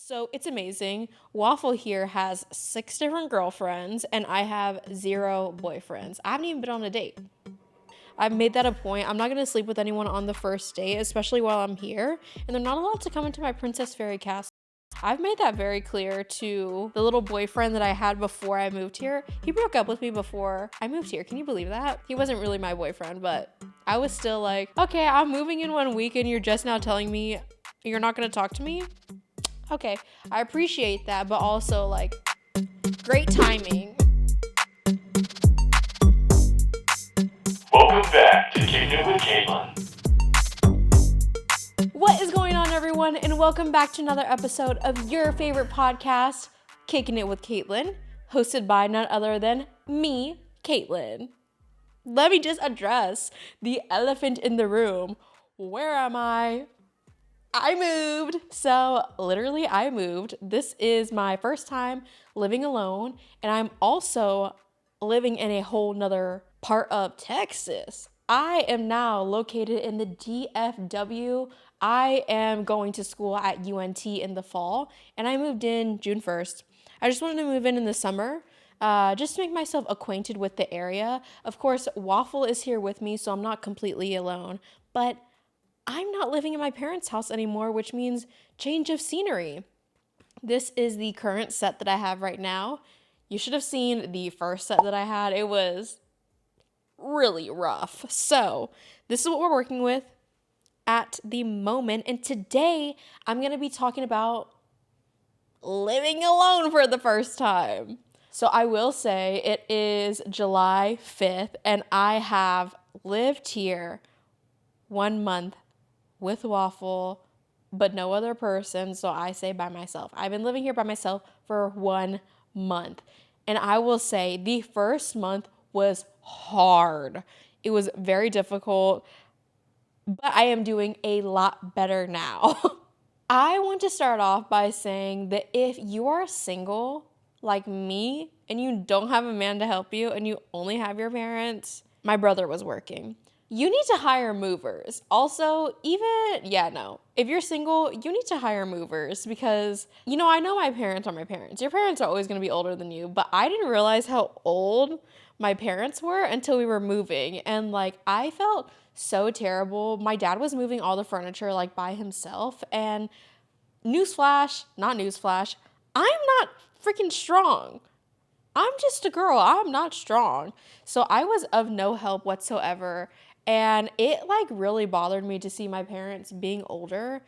So it's amazing. Waffle here has 6 different girlfriends, and I have 0 boyfriends. I haven't even been on a date. I've made that a point. I'm not going to sleep with anyone on the first date, especially while I'm here. And they're not allowed to come into my Princess Fairy castle. I've made that very clear to the little boyfriend that I had before I moved here. He broke up with me before I moved here. Can you believe that? He wasn't really my boyfriend, but I was still like, okay, I'm moving in 1 week and you're just now telling me you're not going to talk to me? Okay, I appreciate that, but also like, great timing. Welcome back to Kickin It With Katelyn. What is going on, everyone, and welcome back to another episode of your favorite podcast, Kickin It With Katelyn, hosted by none other than me, Katelyn. Let me just address the elephant in the room. Where am I? I moved. So literally I moved. This is my first time living alone, and I'm also living in a whole nother part of Texas. I am now located in the DFW. I am going to school at UNT in the fall, and I moved in June 1st. I just wanted to move in the summer, just to make myself acquainted with the area. Of course, Waffle is here with me, so I'm not completely alone, but I'm not living in my parents' house anymore, which means change of scenery. This is the current set that I have right now. You should have seen the first set that I had. It was really rough. So this is what we're working with at the moment. And today I'm going to be talking about living alone for the first time. So I will say it is July 5th and I have lived here 1 month with Waffle, but no other person, so I say by myself. I've been living here by myself for 1 month, and I will say the first month was hard. It was very difficult, but I am doing a lot better now. I want to start off by saying that if you are single like me and you don't have a man to help you and you only have your parents, my brother was working. You need to hire movers. Also, if you're single, you need to hire movers because, I know my parents are my parents. Your parents are always going to be older than you, but I didn't realize how old my parents were until we were moving. And I felt so terrible. My dad was moving all the furniture by himself. And not newsflash, I'm not freaking strong. I'm just a girl. I'm not strong. So I was of no help whatsoever. And it really bothered me to see my parents being older.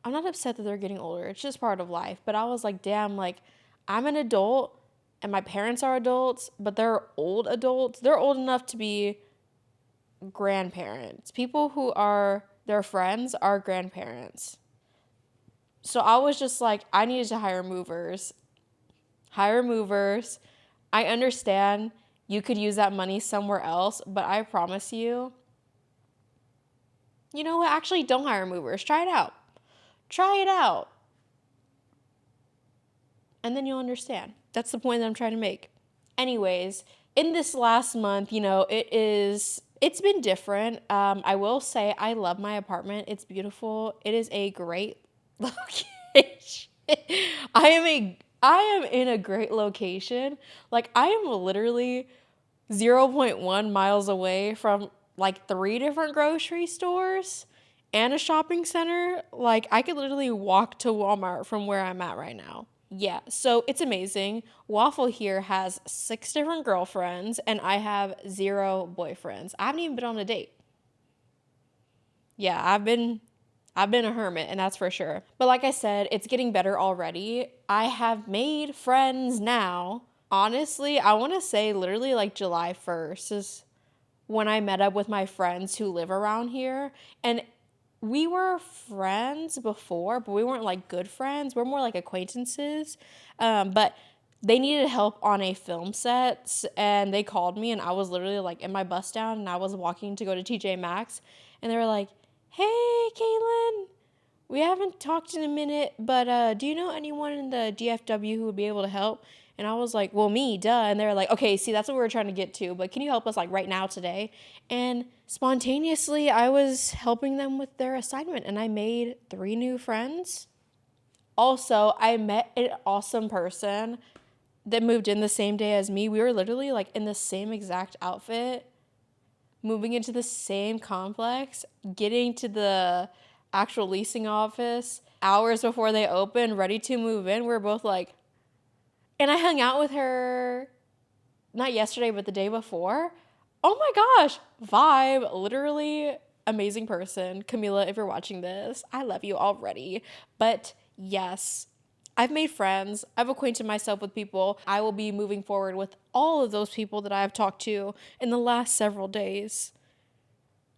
I'm not upset that they're getting older. It's just part of life. But I was like, damn, I'm an adult and my parents are adults, but they're old adults. They're old enough to be grandparents. People who are their friends are grandparents. So I was just like, I needed to hire movers. I understand you could use that money somewhere else, but I promise you, you know what? Actually, don't hire movers. Try it out. And then you'll understand. That's the point that I'm trying to make. Anyways, in this last month, it's been different. I will say I love my apartment. It's beautiful. It is a great location. I am in a great location. I am literally 0.1 miles away from 3 different grocery stores and a shopping center. I could literally walk to Walmart from where I'm at right now. Yeah, so it's amazing. Waffle here has 6 different girlfriends and I have 0 boyfriends. I haven't even been on a date. Yeah, I've been a hermit, and that's for sure. But like I said, it's getting better already. I have made friends now. Honestly, I want to say literally July 1st is when I met up with my friends who live around here. And we were friends before, but we weren't good friends. We're more acquaintances. But they needed help on a film set, and they called me, and I was literally in my bus down, and I was walking to go to TJ Maxx, and they were like, "Hey, Katelyn, we haven't talked in a minute, but do you know anyone in the DFW who would be able to help?" And I was like, well, me, duh. And they were like, okay, see, that's what we were trying to get to, but can you help us right now today? And spontaneously, I was helping them with their assignment, and I made 3 new friends. Also, I met an awesome person that moved in the same day as me. We were literally like in the same exact outfit, moving into the same complex, getting to the actual leasing office hours before they open, ready to move in. We were both like, and I hung out with her not yesterday, but the day before. Oh my gosh, vibe, literally amazing person. Camila, if you're watching this, I love you already. But yes, I've made friends. I've acquainted myself with people. I will be moving forward with all of those people that I've talked to in the last several days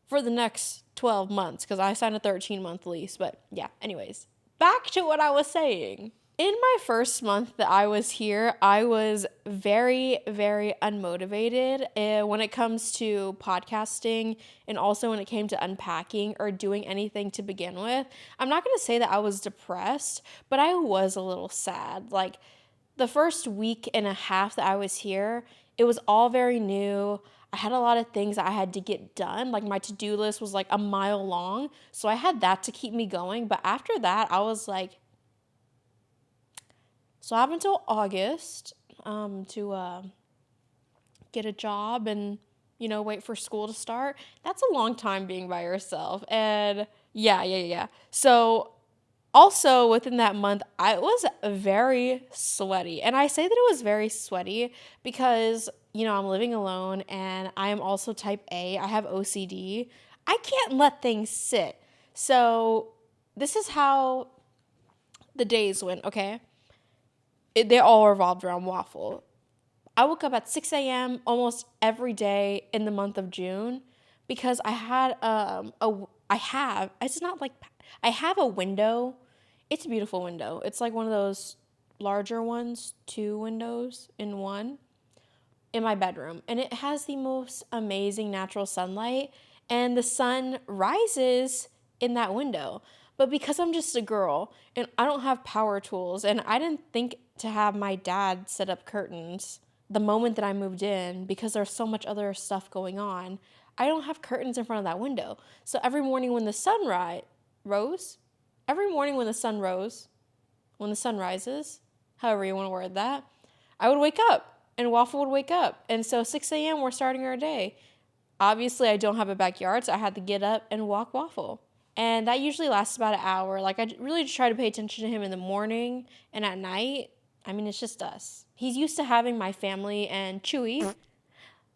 for the next 12 months because I signed a 13-month lease. But yeah, anyways, back to what I was saying. In my first month that I was here, I was very, very unmotivated when it comes to podcasting and also when it came to unpacking or doing anything to begin with. I'm not going to say that I was depressed, but I was a little sad. Like the first week and a half that I was here, it was all very new. I had a lot of things that I had to get done. Like my to-do list was like a mile long. So I had that to keep me going. But after that, I was like, so I have until August to get a job and, wait for school to start. That's a long time being by yourself. And yeah. So also within that month, I was very sweaty. And I say that it was very sweaty because, I'm living alone and I am also type A. I have OCD. I can't let things sit. So this is how the days went, okay? They all revolved around waffle. I woke up at 6 a.m. almost every day in the month of June because I had I have a window. It's a beautiful window. It's like one of those larger ones, 2 windows in one in my bedroom. And it has the most amazing natural sunlight and the sun rises in that window. But because I'm just a girl and I don't have power tools and I didn't think to have my dad set up curtains the moment that I moved in because there's so much other stuff going on, I don't have curtains in front of that window. So every morning when the sun rose, when the sun rises, however you want to word that, I would wake up and Waffle would wake up. And so 6 a.m. we're starting our day. Obviously, I don't have a backyard, so I had to get up and walk Waffle. And that usually lasts about an hour. Like, I really try to pay attention to him in the morning and at night. I mean, it's just us. He's used to having my family and Chewy,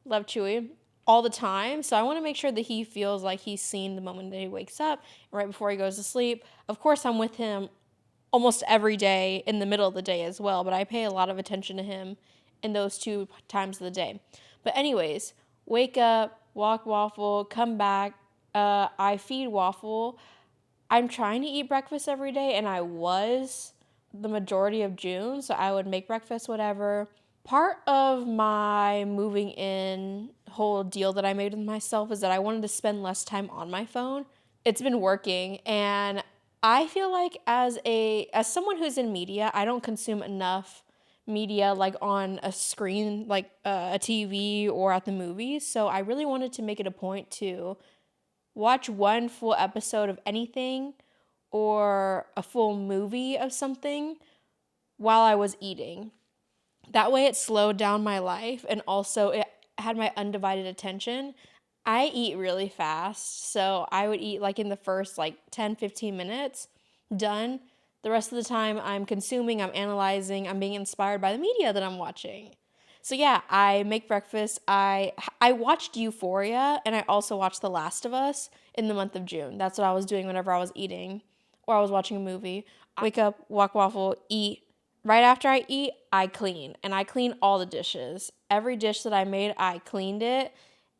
love Chewy, all the time. So I want to make sure that he feels like he's seen the moment that he wakes up and right before he goes to sleep. Of course, I'm with him almost every day in the middle of the day as well, but I pay a lot of attention to him in those 2 times of the day. But anyways, wake up, walk Waffle, come back. I feed Waffle. I'm trying to eat breakfast every day, and I was the majority of June, so I would make breakfast, whatever. Part of my moving in whole deal that I made with myself is that I wanted to spend less time on my phone. It's been working, and I feel like as someone who's in media, I don't consume enough media like on a screen, like a TV or at the movies. So I really wanted to make it a point to watch one full episode of anything or a full movie of something while I was eating. That way it slowed down my life and also it had my undivided attention. I eat really fast, so I would eat like in the first 10, 15 minutes, done. The rest of the time I'm consuming, I'm analyzing, I'm being inspired by the media that I'm watching. So yeah, I make breakfast. I watched Euphoria and I also watched The Last of Us in the month of June. That's what I was doing whenever I was eating or I was watching a movie. I wake up, walk Waffle, eat. Right after I eat, I clean. And I clean all the dishes. Every dish that I made, I cleaned it.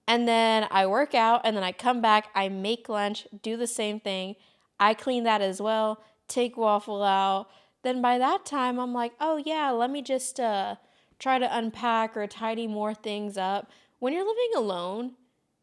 And then I work out and then I come back, I make lunch, do the same thing. I clean that as well, take Waffle out. Then by that time, I'm like, oh yeah, let me just try to unpack or tidy more things up. When you're living alone,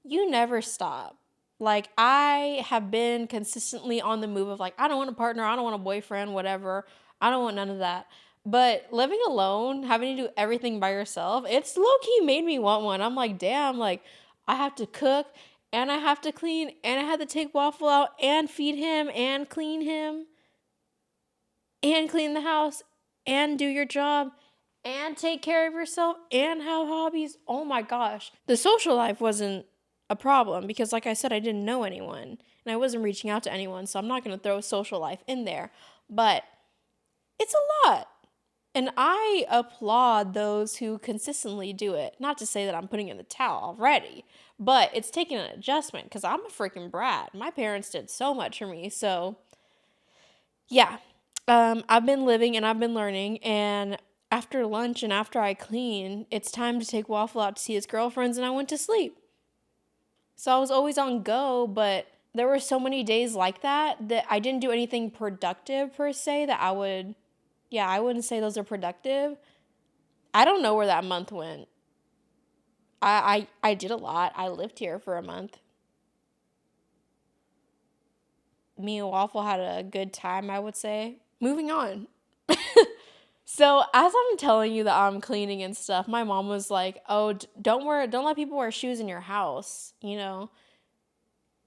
you never stop. Like, I have been consistently on the move of I don't want a partner, I don't want a boyfriend, whatever. I don't want none of that. But living alone, having to do everything by yourself, it's low-key made me want one. I'm like, damn, I have to cook and I have to clean and I have to take Waffle out and feed him and clean him. and clean the house and do your job and take care of yourself and have hobbies. Oh my gosh. The social life wasn't a problem because, like I said, I didn't know anyone and I wasn't reaching out to anyone. So I'm not going to throw social life in there. But it's a lot. And I applaud those who consistently do it. Not to say that I'm putting in the towel already, but it's taking an adjustment because I'm a freaking brat. My parents did so much for me. So, yeah, I've been living and I've been learning. And after lunch and after I clean, it's time to take Waffle out to see his girlfriends, and I went to sleep. So I was always on go, but there were so many days like that I didn't do anything productive per se that I wouldn't say those are productive. I don't know where that month went. I did a lot. I lived here for a month. Me and Waffle had a good time, I would say. Moving on. So as I'm telling you that I'm cleaning and stuff, my mom was like, "Oh, don't let people wear shoes in your house." You know,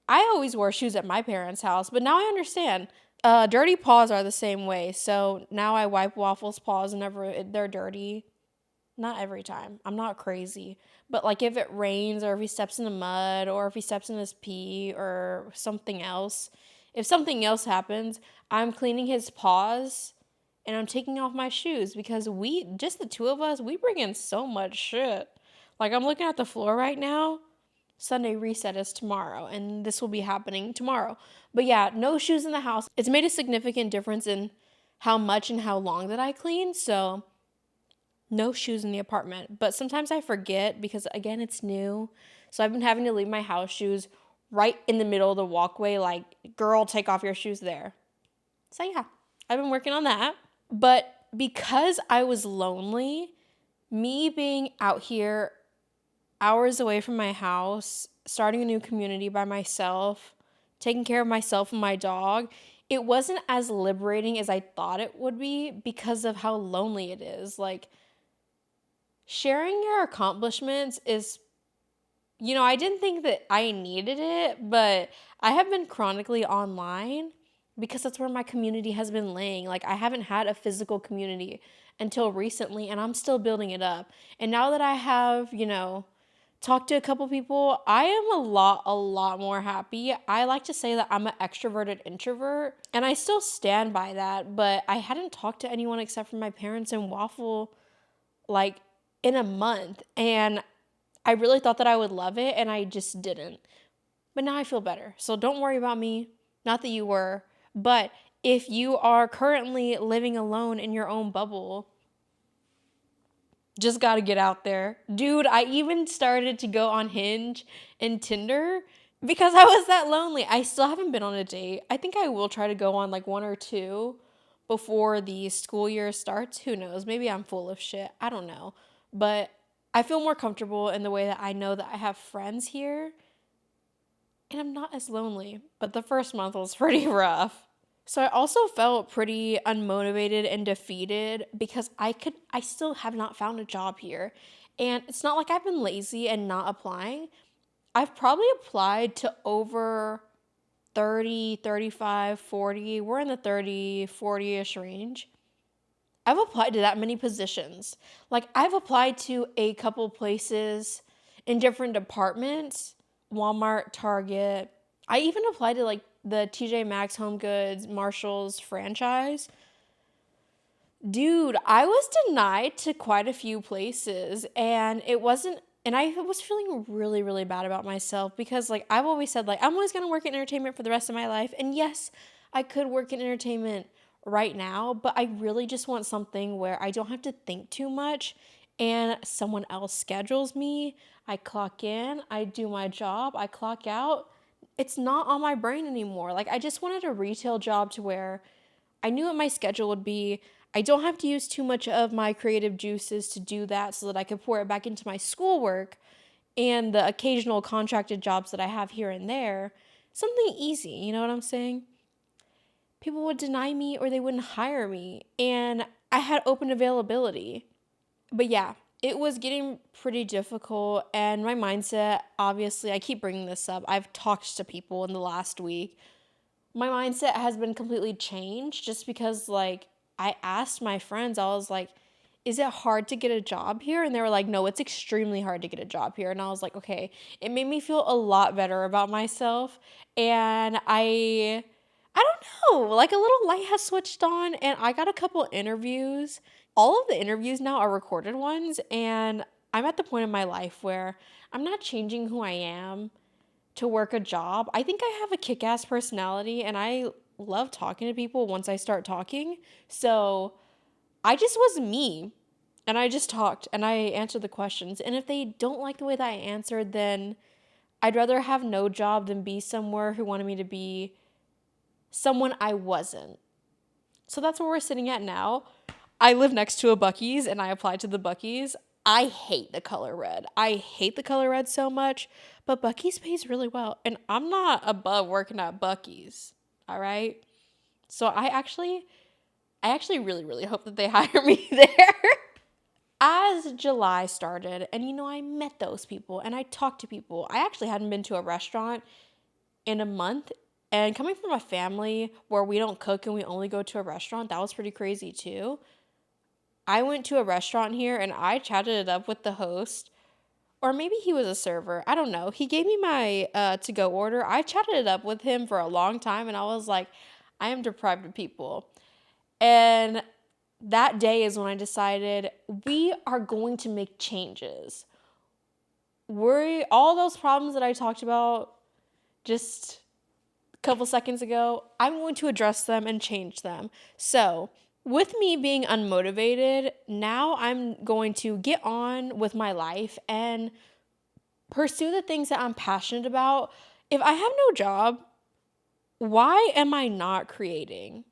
I always wore shoes at my parents' house, but now I understand. Dirty paws are the same way. So now I wipe Waffle's paws whenever they're dirty. Not every time. I'm not crazy. But like if it rains or if he steps in the mud or if he steps in his pee or something else, if something else happens, I'm cleaning his paws and I'm taking off my shoes because just the two of us, we bring in so much shit. Like I'm looking at the floor right now. Sunday reset is tomorrow and this will be happening tomorrow. But yeah, no shoes in the house. It's made a significant difference in how much and how long that I clean. So no shoes in the apartment, but sometimes I forget because, again, it's new. So I've been having to leave my house shoes right in the middle of the walkway, like, girl, take off your shoes there. So yeah, I've been working on that. But because I was lonely, me being out here hours away from my house, starting a new community by myself, taking care of myself and my dog, it wasn't as liberating as I thought it would be because of how lonely it is. Like, sharing your accomplishments is, I didn't think that I needed it, but I have been chronically online because that's where my community has been laying. Like, I haven't had a physical community until recently, and I'm still building it up. And now that I have, talked to a couple people, I am a lot more happy. I like to say that I'm an extroverted introvert, and I still stand by that, but I hadn't talked to anyone except for my parents and Waffle, like, in a month, and I really thought that I would love it, and I just didn't. But now I feel better. So don't worry about me. Not that you were, but if you are currently living alone in your own bubble, just gotta get out there. Dude, I even started to go on Hinge and Tinder because I was that lonely. I still haven't been on a date. I think I will try to go on like one or two before the school year starts. Who knows? Maybe I'm full of shit. I don't know. But I feel more comfortable in the way that I know that I have friends here and I'm not as lonely. But the first month was pretty rough. So I also felt pretty unmotivated and defeated because I still have not found a job here. And it's not like I've been lazy and not applying. I've probably applied to over 30, 35, 40. We're in the 30, 40-ish range. I've applied to that many positions. Like, I've applied to a couple places in different departments. Walmart, Target. I even applied to, like, the TJ Maxx, Home Goods, Marshalls franchise. Dude, I was denied to quite a few places. And I was feeling really, really bad about myself because, like, I've always said, like, I'm always going to work in entertainment for the rest of my life. And yes, I could work in entertainment right now, but I really just want something where I don't have to think too much and someone else schedules me. I clock in, I do my job, I clock out. It's not on my brain anymore. Like, I just wanted a retail job to where I knew what my schedule would be. I don't have to use too much of my creative juices to do that so that I could pour it back into my schoolwork and the occasional contracted jobs that I have here and there. Something easy, you know what I'm saying? People would deny me or they wouldn't hire me, and I had open availability. But yeah, it was getting pretty difficult, and my mindset, obviously, I keep bringing this up. I've talked to people in the last week. My mindset has been completely changed just because, like, I asked my friends, I was like, is it hard to get a job here? And they were like, no, it's extremely hard to get a job here. And I was like, okay, it made me feel a lot better about myself. And I don't know, like a little light has switched on and I got a couple interviews. All of the interviews now are recorded ones. And I'm at the point in my life where I'm not changing who I am to work a job. I think I have a kick-ass personality and I love talking to people once I start talking. So I just was me and I just talked and I answered the questions. And if they don't like the way that I answered, then I'd rather have no job than be somewhere who wanted me to be someone I wasn't. So that's where we're sitting at now. I live next to a Buc-ee's and I applied to the Buc-ee's. I hate the color red. I hate the color red so much, but Buc-ee's pays really well. And I'm not above working at Buc-ee's. All right. So I actually really, really hope that they hire me there. As July started, and I met those people and I talked to people. I actually hadn't been to a restaurant in a month. And coming from a family where we don't cook and we only go to a restaurant, that was pretty crazy too. I went to a restaurant here and I chatted it up with the host. Or maybe he was a server. I don't know. He gave me my to-go order. I chatted it up with him for a long time and I was like, I am deprived of people. And that day is when I decided we are going to make changes. All those problems that I talked about just a couple seconds ago, I'm going to address them and change them. So with me being unmotivated, now I'm going to get on with my life and pursue the things that I'm passionate about. If I have no job, why am I not creating?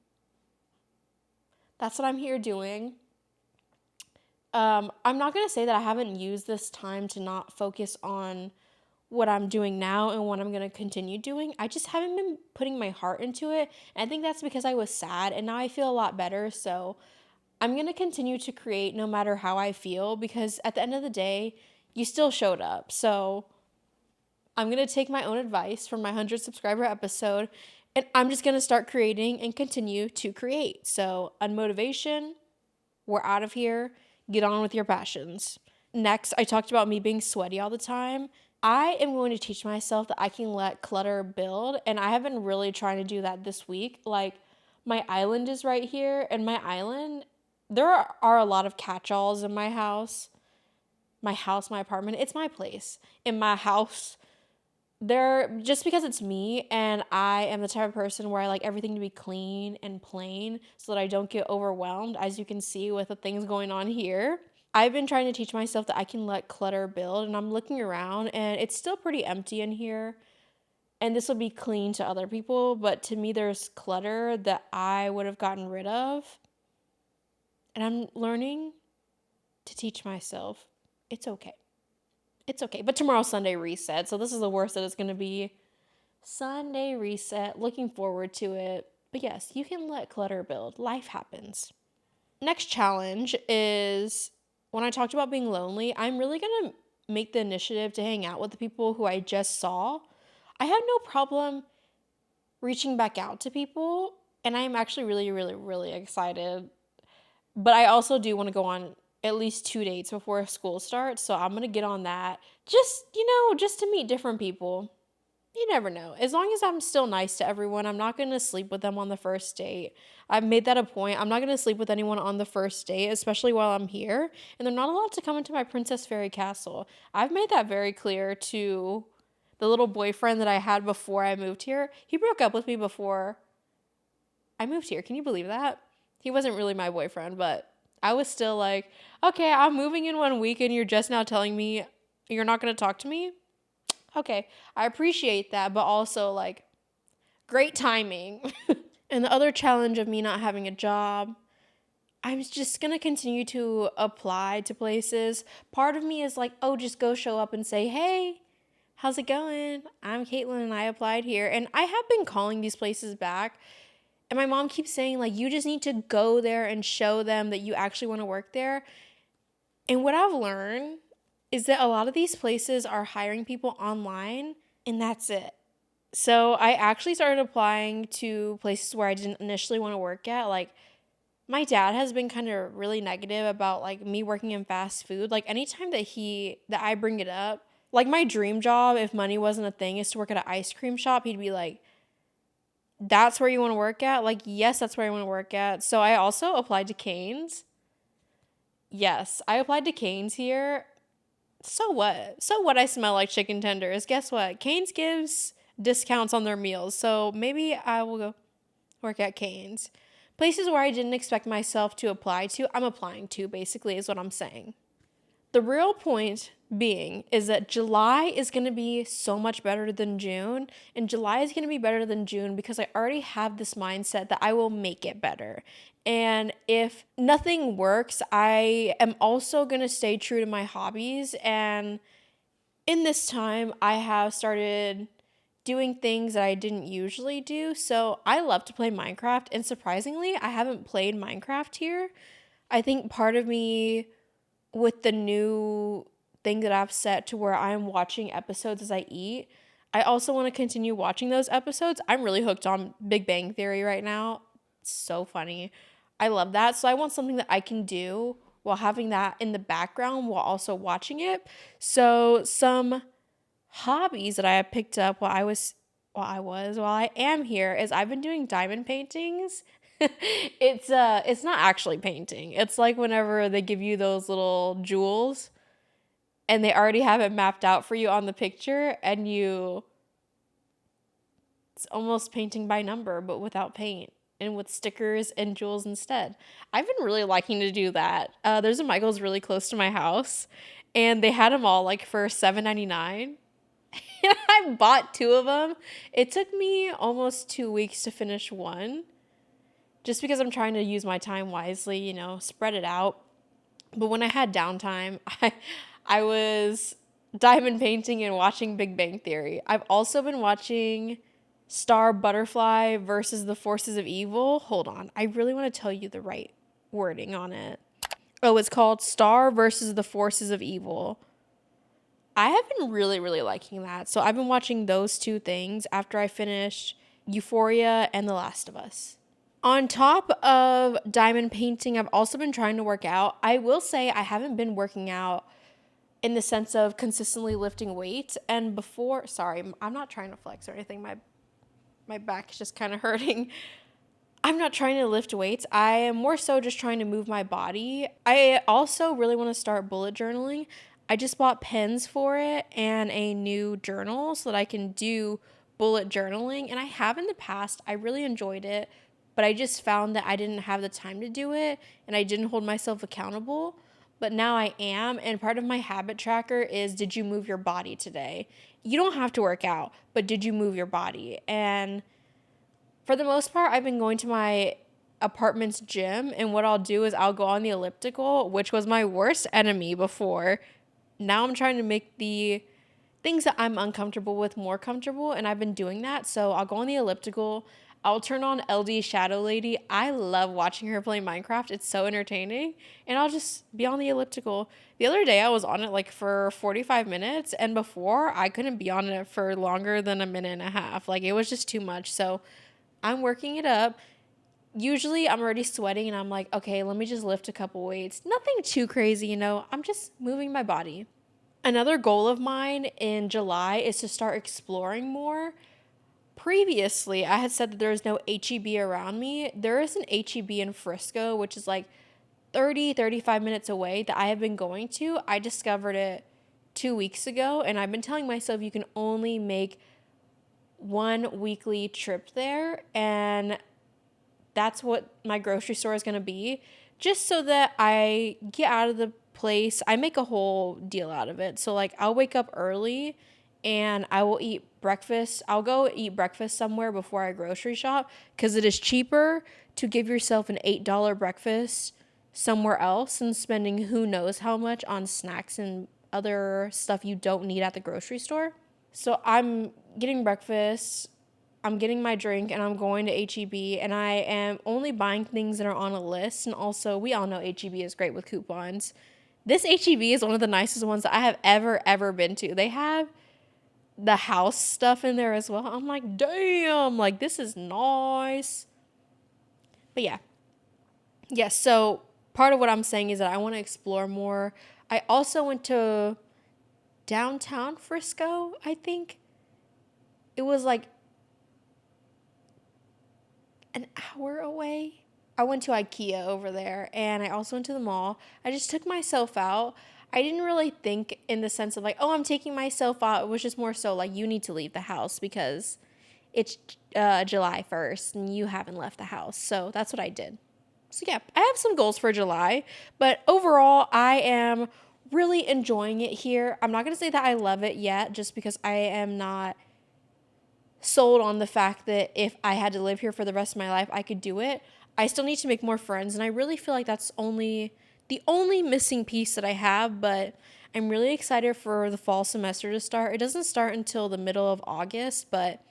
That's what I'm here doing. I'm not going to say that I haven't used this time to not focus on what I'm doing now and what I'm going to continue doing. I just haven't been putting my heart into it. And I think that's because I was sad and now I feel a lot better. So I'm going to continue to create no matter how I feel because at the end of the day, you still showed up. So I'm going to take my own advice from my 100 subscriber episode and I'm just going to start creating and continue to create. So unmotivation, we're out of here. Get on with your passions. Next, I talked about me being sweaty all the time. I am going to teach myself that I can let clutter build, and I have been really trying to do that this week. Like, my island is right here, and my island, there are a lot of catch-alls in my house. My apartment, it's my place. In my house, just because it's me, and I am the type of person where I like everything to be clean and plain so that I don't get overwhelmed, as you can see with the things going on here. I've been trying to teach myself that I can let clutter build, and I'm looking around and it's still pretty empty in here. And this will be clean to other people, but to me there's clutter that I would have gotten rid of. And I'm learning to teach myself it's okay. It's okay. But tomorrow's Sunday reset, so this is the worst that it's going to be. Sunday reset. Looking forward to it. But yes, you can let clutter build. Life happens. Next challenge is when I talked about being lonely, I'm really going to make the initiative to hang out with the people who I just saw. I have no problem reaching back out to people, and I'm actually really, really, really excited. But I also do want to go on at least 2 dates before school starts, so I'm going to get on that. Just to meet different people. You never know. As long as I'm still nice to everyone, I'm not going to sleep with them on the first date. I've made that a point. I'm not going to sleep with anyone on the first date, especially while I'm here. And they're not allowed to come into my Princess Fairy Castle. I've made that very clear to the little boyfriend that I had before I moved here. He broke up with me before I moved here. Can you believe that? He wasn't really my boyfriend, but I was still like, okay, I'm moving in 1 week and you're just now telling me you're not going to talk to me? Okay, I appreciate that, but also, like, great timing. And the other challenge of me not having a job, I'm just going to continue to apply to places. Part of me is like, oh, just go show up and say, hey, how's it going? I'm Katelyn and I applied here. And I have been calling these places back. And my mom keeps saying, like, you just need to go there and show them that you actually want to work there. And what I've learned is that a lot of these places are hiring people online, and that's it. So I actually started applying to places where I didn't initially want to work at. Like, My dad has been kind of really negative about like me working in fast food. Like anytime that I bring it up, like my dream job, if money wasn't a thing, is to work at an ice cream shop. He'd be like, "That's where you want to work at?" Like, yes, that's where I want to work at. So I also applied to Cane's. Yes, I applied to Cane's here. So what? So what? I smell like chicken tenders. Guess what? Cane's gives discounts on their meals. So maybe I will go work at Cane's. Places where I didn't expect myself to apply to, I'm applying to, basically, is what I'm saying. The real point being is that July is going to be so much better than June, and July is going to be better than June because I already have this mindset that I will make it better. And if nothing works, I am also going to stay true to my hobbies. And in this time, I have started doing things that I didn't usually do. So I love to play Minecraft, and surprisingly, I haven't played Minecraft here. I think part of me, with the new thing that I've set to where I'm watching episodes as I eat, I also want to continue watching those episodes. I'm really hooked on Big Bang Theory right now. It's so funny. I love that. So I want something that I can do while having that in the background while also watching it. So some hobbies that I have picked up while I am here is I've been doing diamond paintings. It's not actually painting. It's like whenever they give you those little jewels and they already have it mapped out for you on the picture, and it's almost painting by number but without paint and with stickers and jewels instead. I've been really liking to do that. There's a Michael's really close to my house, and they had them all like for $7.99. And I bought 2 of them. It took me almost 2 weeks to finish one, just because I'm trying to use my time wisely, spread it out. But when I had downtime, I was diamond painting and watching Big Bang Theory. I've also been watching Star Butterfly versus the Forces of Evil. Hold on. I really want to tell you the right wording on it. Oh, it's called Star versus the Forces of Evil. I have been really, really liking that. So I've been watching those 2 things after I finished Euphoria and The Last of Us. On top of diamond painting, I've also been trying to work out. I will say I haven't been working out in the sense of consistently lifting weights. And sorry, I'm not trying to flex or anything. My back is just kind of hurting. I'm not trying to lift weights. I am more so just trying to move my body. I also really want to start bullet journaling. I just bought pens for it and a new journal so that I can do bullet journaling. And I have in the past. I really enjoyed it, but I just found that I didn't have the time to do it and I didn't hold myself accountable. But now I am, and part of my habit tracker is, did you move your body today? You don't have to work out, but did you move your body? And for the most part, I've been going to my apartment's gym, and what I'll do is I'll go on the elliptical, which was my worst enemy before. Now I'm trying to make the things that I'm uncomfortable with more comfortable, and I've been doing that. So I'll go on the elliptical. I'll turn on LD Shadow Lady. I love watching her play Minecraft. It's so entertaining. And I'll just be on the elliptical. The other day I was on it like for 45 minutes, and before I couldn't be on it for longer than a minute and a half. Like, it was just too much. So I'm working it up. Usually I'm already sweating and I'm like, okay, let me just lift a couple weights. Nothing too crazy, I'm just moving my body. Another goal of mine in July is to start exploring more. Previously, I had said that there is no HEB around me. There is an HEB in Frisco, which is like 35 minutes away, that I have been going to. I discovered it 2 weeks ago, and I've been telling myself you can only make 1 weekly trip there, and that's what my grocery store is going to be, just so that I get out of the place. I make a whole deal out of it. So like, I'll wake up early and I will eat breakfast. I'll go eat breakfast somewhere before I grocery shop, because it is cheaper to give yourself an $8 breakfast somewhere else than spending who knows how much on snacks and other stuff you don't need at the grocery store. So I'm getting breakfast, I'm getting my drink, and I'm going to HEB, and I am only buying things that are on a list. And also, we all know HEB is great with coupons. This HEB is one of the nicest ones that I have ever been to. They have the house stuff in there as well. I'm like, damn, like, this is nice. But yeah, Yes, so part of what I'm saying is that I want to explore more. I also went to downtown Frisco, I think. It was like an hour away. I went to IKEA over there, and I also went to the mall. I just took myself out. I didn't really think in the sense of like, oh, I'm taking myself out. It was just more so like, you need to leave the house because it's July 1st and you haven't left the house. So that's what I did. So yeah, I have some goals for July, but overall, I am really enjoying it here. I'm not going to say that I love it yet just because I am not sold on the fact that if I had to live here for the rest of my life, I could do it. I still need to make more friends, and I really feel like that's the only missing piece that I have, but I'm really excited for the fall semester to start. It doesn't start until the middle of August, but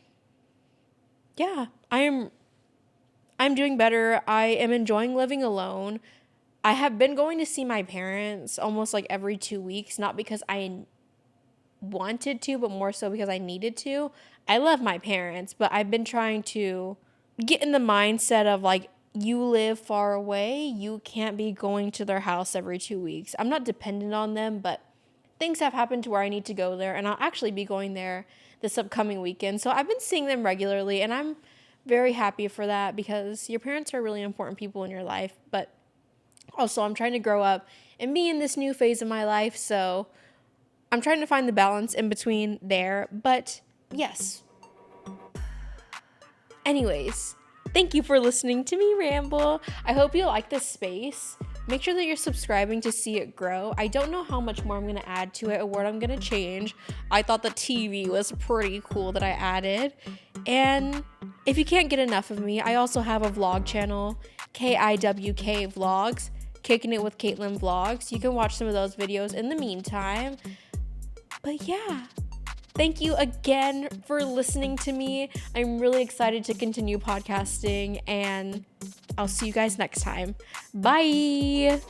yeah, I'm doing better. I am enjoying living alone. I have been going to see my parents almost like every 2 weeks, not because I wanted to, but more so because I needed to. I love my parents, but I've been trying to get in the mindset of like, you live far away, you can't be going to their house every 2 weeks. I'm not dependent on them, but things have happened to where I need to go there, and I'll actually be going there this upcoming weekend. So I've been seeing them regularly, and I'm very happy for that because your parents are really important people in your life. But also, I'm trying to grow up and be in this new phase of my life, so I'm trying to find the balance in between there. But yes. Anyways, thank you for listening to me ramble. I hope you like this space. Make sure that you're subscribing to see it grow. I don't know how much more I'm going to add to it or what I'm going to change. I thought the TV was pretty cool that I added. And if you can't get enough of me, I also have a vlog channel, KIWK Vlogs, Kickin It With Katelyn Vlogs. You can watch some of those videos in the meantime. But yeah. Thank you again for listening to me. I'm really excited to continue podcasting, and I'll see you guys next time. Bye.